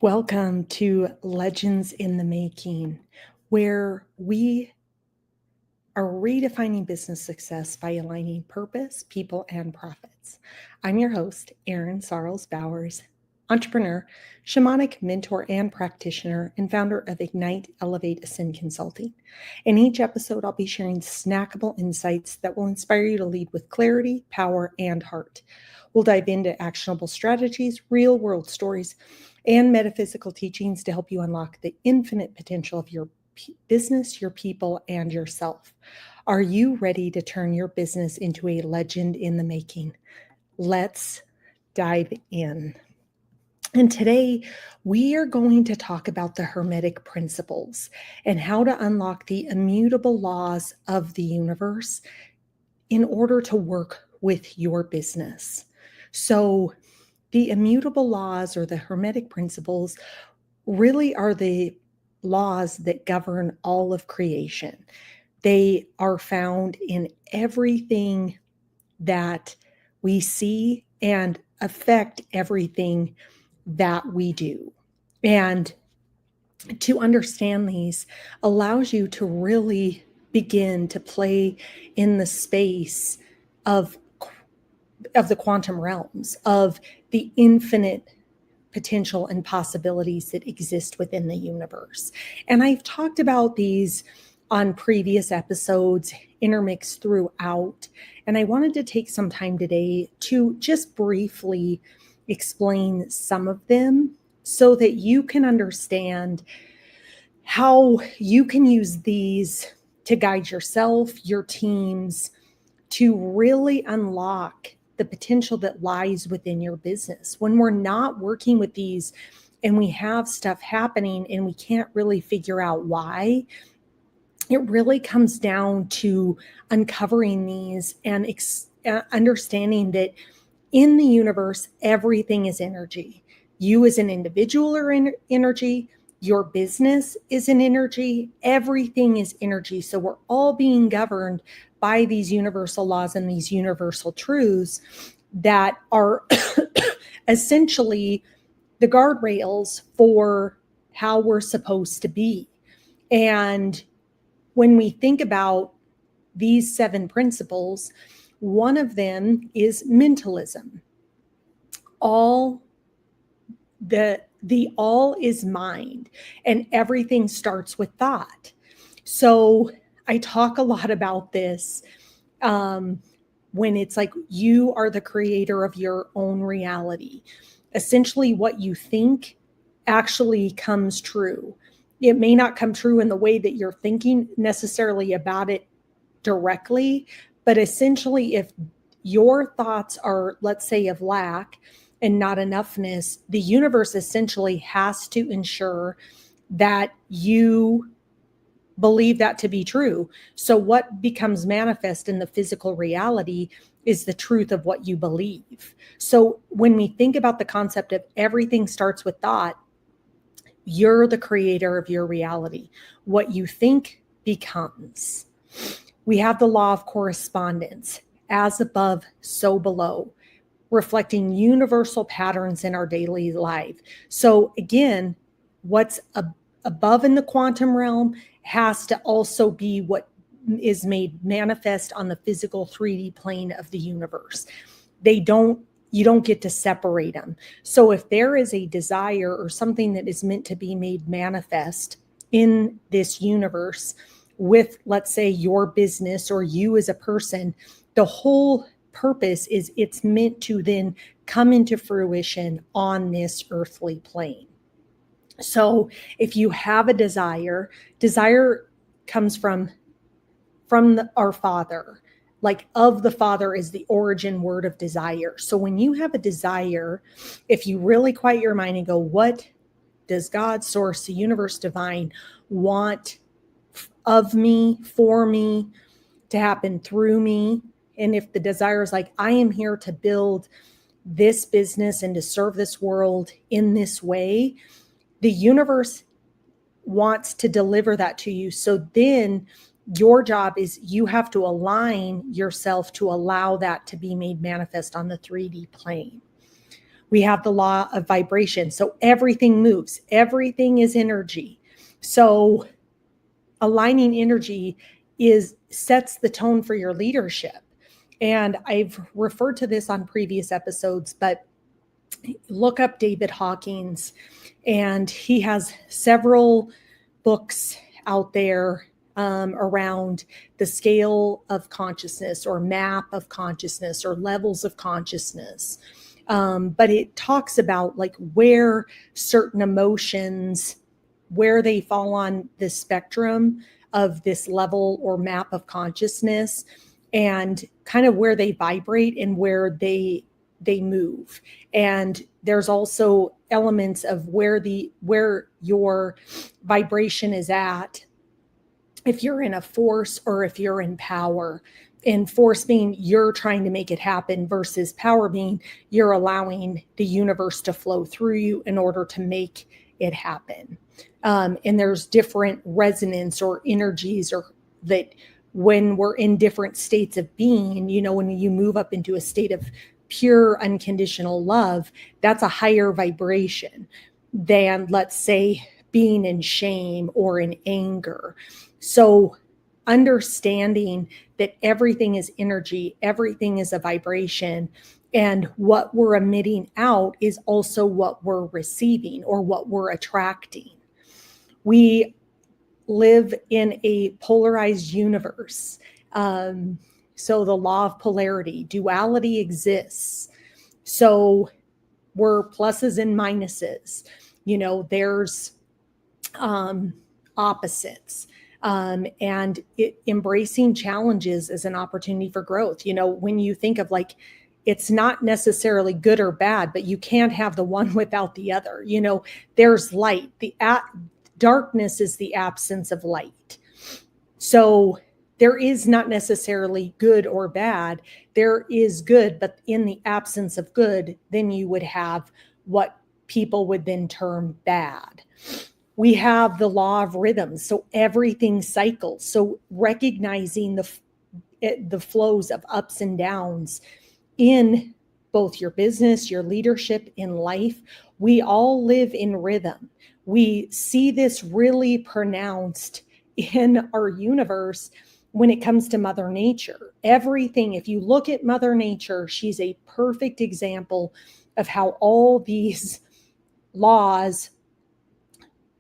Welcome to Legends in the Making, where we are redefining business success by aligning purpose, people, and profits. I'm your host, Erin Sarles Bowers, entrepreneur, shamanic mentor, and practitioner, and founder of Ignite, Elevate, Ascend Consulting. In each episode, I'll be sharing snackable insights that will inspire you to lead with clarity, power, and heart. We'll dive into actionable strategies, real-world stories, and metaphysical teachings to help you unlock the infinite potential of your business, your people, and yourself. Are you ready to turn your business into a legend in the making? Let's dive in. And today we are going to talk about the Hermetic Principles and how to unlock the immutable laws of the universe in order to work with your business. So the immutable laws, or the Hermetic Principles, really are the laws that govern all of creation. They are found in everything that we see and affect everything that we do. And to understand these allows you to really begin to play in the space of the quantum realms, of the infinite potential and possibilities that exist within the universe. And I've talked about these on previous episodes, intermixed throughout. And I wanted to take some time today to just briefly explain some of them so that you can understand how you can use these to guide yourself, your teams, to really unlock the potential that lies within your business. When we're not working with these and we have stuff happening and we can't really figure out why, it really comes down to uncovering these and understanding that in the universe, everything is energy. You as an individual are in energy. Your business is an energy. Everything is energy. So we're all being governed by these universal laws and these universal truths that are essentially the guardrails for how we're supposed to be. And when we think about these 7 principles, one of them is mentalism. The all is mind, and everything starts with thought. So I talk a lot about this when it's like you are the creator of your own reality. Essentially, what you think actually comes true. It may not come true in the way that you're thinking necessarily about it directly, but essentially, if your thoughts are, let's say, of lack and not enoughness, the universe essentially has to ensure that you believe that to be true. So what becomes manifest in the physical reality is the truth of what you believe. So when we think about the concept of everything starts with thought, you're the creator of your reality. What you think becomes. We have the law of correspondence, as above, so below, reflecting universal patterns in our daily life. So again, what's above in the quantum realm has to also be what is made manifest on the physical 3D plane of the universe. You don't get to separate them. So if there is a desire or something that is meant to be made manifest in this universe with, let's say, your business or you as a person, the whole purpose is it's meant to then come into fruition on this earthly plane. So if you have a desire comes from our Father. Like, of the Father is the origin word of desire. So when you have a desire, if you really quiet your mind and go, what does God, source, the universe, divine want of me, for me, to happen through me? And if the desire is like, I am here to build this business and to serve this world in this way, the universe wants to deliver that to you. So then your job is you have to align yourself to allow that to be made manifest on the 3D plane. We have the law of vibration. So everything moves. Everything is energy. So aligning energy sets the tone for your leadership. And I've referred to this on previous episodes, but look up David Hawkins, and he has several books out there around the scale of consciousness or map of consciousness or levels of consciousness. But it talks about like where certain emotions, where they fall on the spectrum of this level or map of consciousness, and kind of where they vibrate and where they move. And there's also elements of where your vibration is at, if you're in a force or if you're in power. And force being you're trying to make it happen, versus power being you're allowing the universe to flow through you in order to make it happen. And there's different resonance or energies, or that when we're in different states of being, when you move up into a state of pure unconditional love, that's a higher vibration than, let's say, being in shame or in anger. So understanding that everything is energy, everything is a vibration, and what we're emitting out is also what we're receiving or what we're attracting. We live in a polarized universe. So the law of polarity, duality exists. So we're pluses and minuses. There's opposites. And embracing challenges is an opportunity for growth. When you think of like, it's not necessarily good or bad, but you can't have the one without the other. There's light. Darkness is the absence of light. So there is not necessarily good or bad. There is good, but in the absence of good, then you would have what people would then term bad. We have the law of rhythms. So everything cycles. So recognizing the flows of ups and downs in both your business, your leadership, in life, we all live in rhythm. We see this really pronounced in our universe when it comes to Mother Nature. Everything, if you look at Mother Nature, she's a perfect example of how all these laws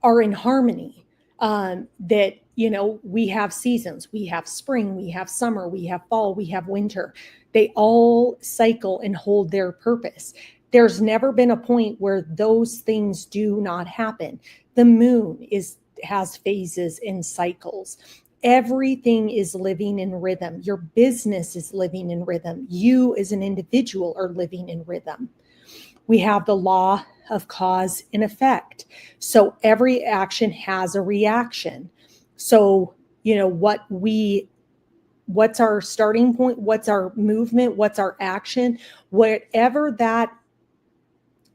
are in harmony. That, we have seasons, we have spring, we have summer, we have fall, we have winter. They all cycle and hold their purpose. There's never been a point where those things do not happen. The moon has phases and cycles. Everything is living in rhythm. Your business is living in rhythm. You as an individual are living in rhythm. We have the law of cause and effect. So every action has a reaction. So, what's our starting point? What's our movement? What's our action? Whatever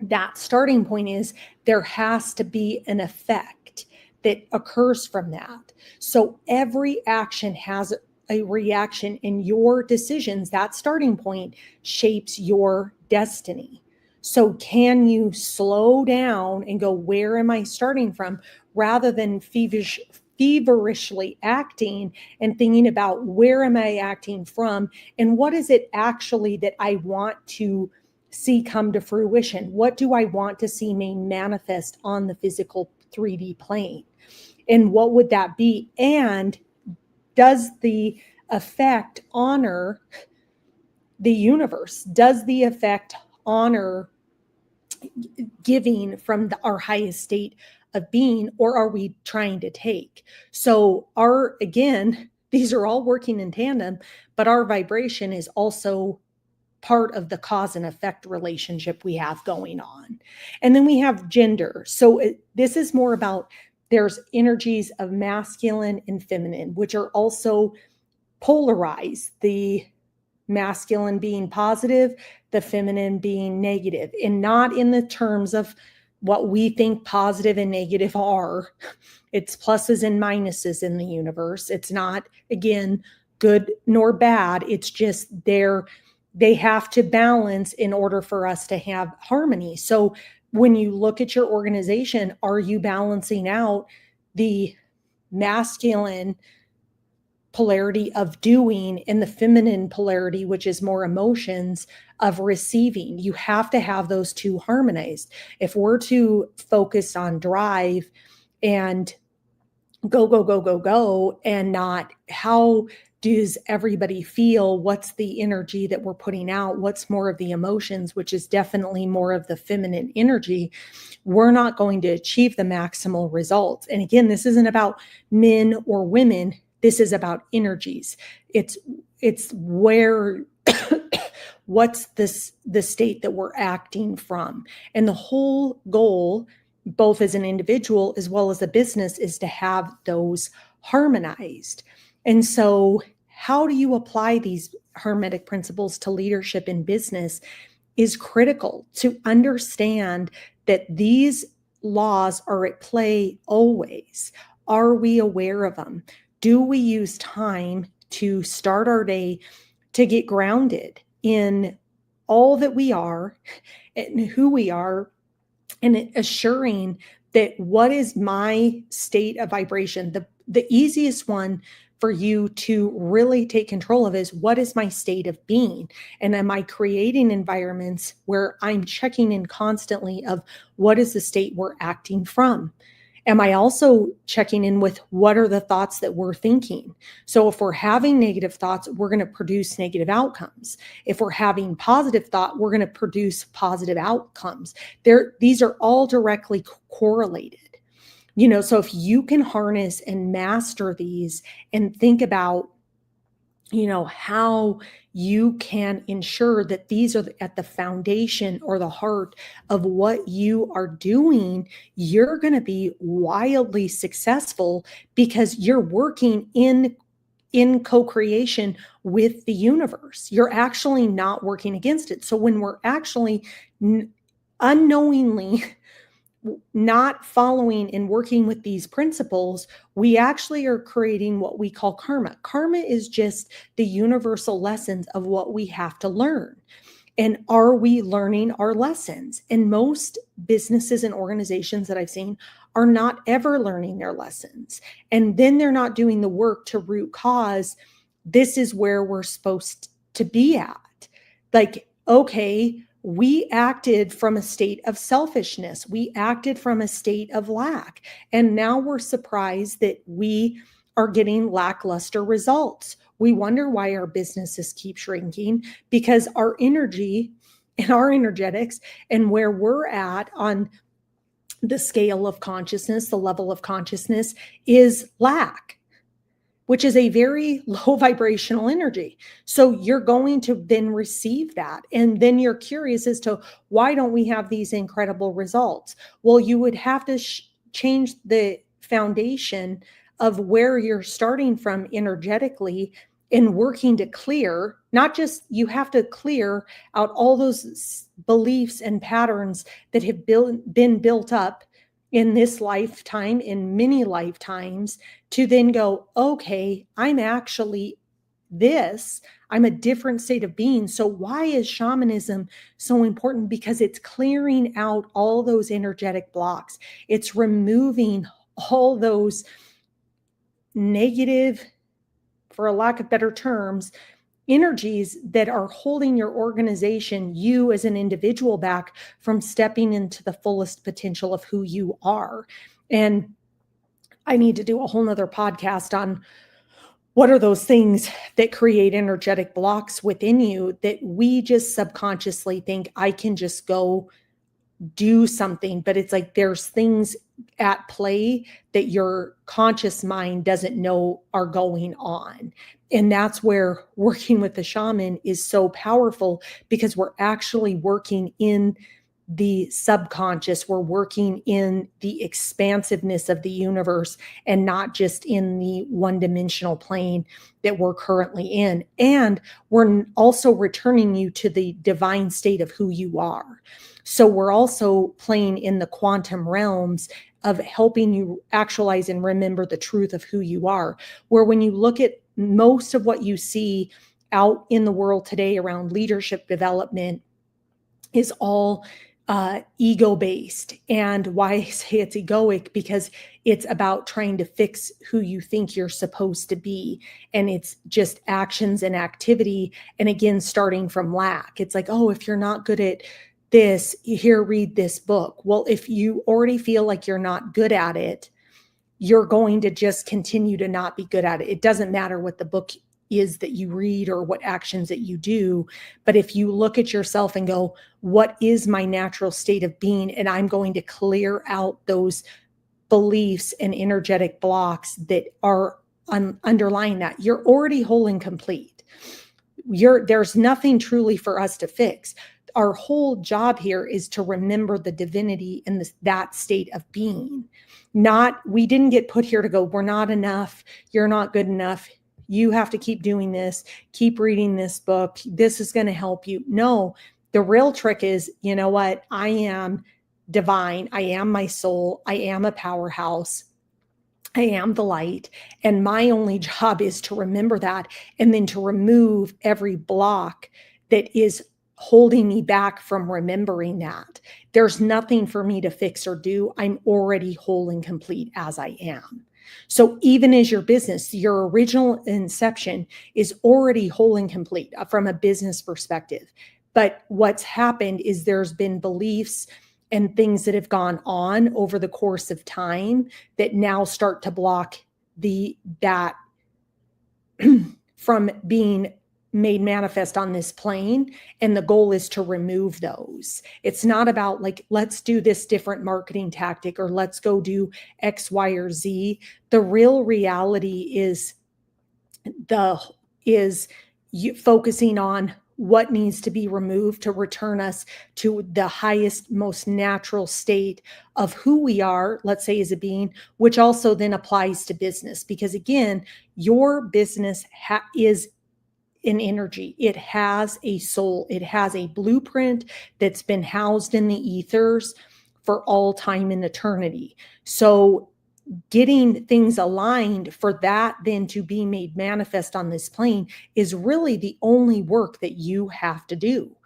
that starting point is, there has to be an effect that occurs from that. So every action has a reaction, in your decisions. That starting point shapes your destiny. So can you slow down and go, where am I starting from, rather than feverishly acting and thinking about where am I acting from, and what is it actually that I want to see come to fruition? What do I want to see manifest on the physical 3D plane? And what would that be? And does the effect honor the universe? Does the effect honor giving from our highest state of being, or are we trying to take? So again, these are all working in tandem, but our vibration is also part of the cause and effect relationship we have going on. And then we have gender. So this is more about, there's energies of masculine and feminine, which are also polarized. The masculine being positive, the feminine being negative, and not in the terms of what we think positive and negative are. It's pluses and minuses in the universe. It's not, again, good nor bad. It's just they have to balance in order for us to have harmony. So when you look at your organization, are you balancing out the masculine polarity of doing and the feminine polarity, which is more emotions, of receiving? You have to have those two harmonized. If we're to focus on drive and go, go, go, go, go, and not how does everybody feel, what's the energy that we're putting out, what's more of the emotions, which is definitely more of the feminine energy, we're not going to achieve the maximal results. And again, this isn't about men or women. This is about energies. It's where what's the state that we're acting from. And the whole goal, both as an individual as well as a business, is to have those harmonized. And so how do you apply these Hermetic principles to leadership in business is critical to understand that these laws are at play always. Are we aware of them? Do we use time to start our day to get grounded in all that we are and who we are, and assuring that what is my state of vibration? The easiest one for you to really take control of is, what is my state of being? And am I creating environments where I'm checking in constantly of what is the state we're acting from? Am I also checking in with what are the thoughts that we're thinking? So if we're having negative thoughts, we're going to produce negative outcomes. If we're having positive thought, we're going to produce positive outcomes. These are all directly correlated. So if you can harness and master these and think about, how you can ensure that these are at the foundation or the heart of what you are doing, you're going to be wildly successful, because you're working in co-creation with the universe. You're actually not working against it. So when we're actually unknowingly not following and working with these principles, we actually are creating what we call karma. Karma is just the universal lessons of what we have to learn. And are we learning our lessons? And most businesses and organizations that I've seen are not ever learning their lessons. And then they're not doing the work to root cause. This is where we're supposed to be at. Like, okay, we acted from a state of selfishness. We acted from a state of lack. And now we're surprised that we are getting lackluster results. We wonder why our businesses keep shrinking, because our energy and our energetics and where we're at on the scale of consciousness, the level of consciousness, is lack, which is a very low vibrational energy. So you're going to then receive that. And then you're curious as to, why don't we have these incredible results? Well, you would have to change the foundation of where you're starting from energetically, in working to clear, not just, you have to clear out all those beliefs and patterns that have been built up in this lifetime, in many lifetimes, to then go, okay, I'm actually this, I'm a different state of being. So why is shamanism so important? Because it's clearing out all those energetic blocks. It's removing all those negative, for a lack of better terms, energies that are holding your organization, you as an individual, back from stepping into the fullest potential of who you are. And I need to do a whole nother podcast on what are those things that create energetic blocks within you that we just subconsciously think, I can just go do something. But it's like there's things at play that your conscious mind doesn't know are going on. And that's where working with the shaman is so powerful, because we're actually working in the subconscious. We're working in the expansiveness of the universe, and not just in the one-dimensional plane that we're currently in. And we're also returning you to the divine state of who you are. So we're also playing in the quantum realms of helping you actualize and remember the truth of who you are. Where when you look at most of what you see out in the world today around leadership development is all ego-based. And why I say it's egoic, because it's about trying to fix who you think you're supposed to be. And it's just actions and activity. And again, starting from lack. It's like, oh, if you're not good at this, here, read this book. Well, if you already feel like you're not good at it, you're going to just continue to not be good at it. It doesn't matter what the book is that you read or what actions that you do. But if you look at yourself and go, what is my natural state of being? And I'm going to clear out those beliefs and energetic blocks that are underlying that. You're already whole and complete. There's nothing truly for us to fix. Our whole job here is to remember the divinity in that state of being. We didn't get put here to go, we're not enough, you're not good enough, you have to keep doing this, keep reading this book, this is going to help you. No, the real trick is, you know what? I am divine. I am my soul. I am a powerhouse. I am the light. And my only job is to remember that, and then to remove every block that is holding me back from remembering that. There's nothing for me to fix or do. I'm already whole and complete as I am. So even as your business, your original inception is already whole and complete from a business perspective. But what's happened is there's been beliefs and things that have gone on over the course of time that now start to block that from being made manifest on this plane. And the goal is to remove those. It's not about like, let's do this different marketing tactic or let's go do X, Y, or Z. The real reality is focusing on what needs to be removed to return us to the highest, most natural state of who we are, let's say as a being, which also then applies to business. Because again, your business is an energy. It has a soul. It has a blueprint that's been housed in the ethers for all time and eternity. So getting things aligned for that then to be made manifest on this plane is really the only work that you have to do.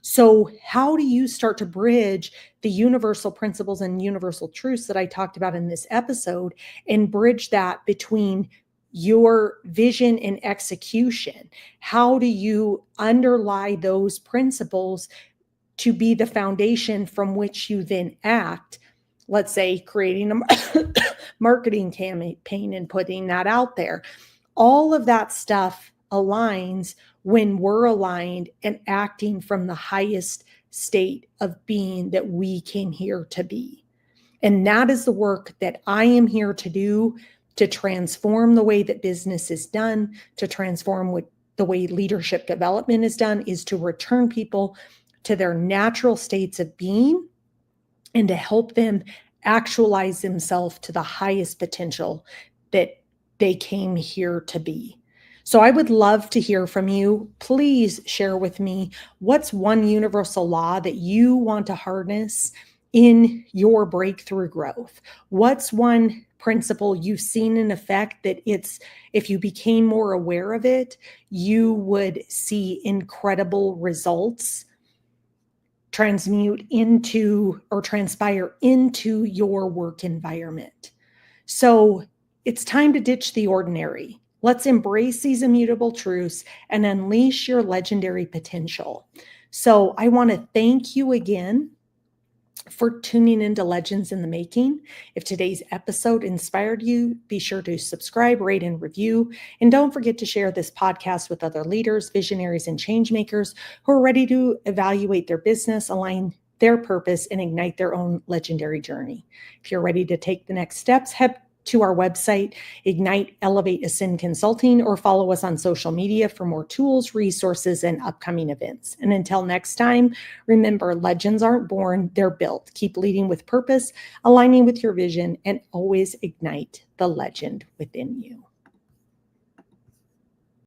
So how do you start to bridge the universal principles and universal truths that I talked about in this episode and bridge that between your vision and execution? How do you underlie those principles to be the foundation from which you then act? Let's say creating a marketing campaign and putting that out there. All of that stuff aligns when we're aligned and acting from the highest state of being that we came here to be. And that is the work that I am here to do, to transform the way that business is done, to transform the way leadership development is done, is to return people to their natural states of being and to help them actualize themselves to the highest potential that they came here to be. So I would love to hear from you. Please share with me, what's one universal law that you want to harness in your breakthrough growth? What's one principle you've seen in effect that if you became more aware of it, you would see incredible results transmute into or transpire into your work environment? So it's time to ditch the ordinary. Let's embrace these immutable truths and unleash your legendary potential. So I want to thank you again for tuning into Legends in the Making. If today's episode inspired you, be sure to subscribe, rate, and review. And don't forget to share this podcast with other leaders, visionaries, and change makers who are ready to evaluate their business, align their purpose, and ignite their own legendary journey. If you're ready to take the next steps, head to our website, Ignite, Elevate, Ascend Consulting, or follow us on social media for more tools, resources, and upcoming events. And until next time, remember, legends aren't born, they're built. Keep leading with purpose, aligning with your vision, and always ignite the legend within you.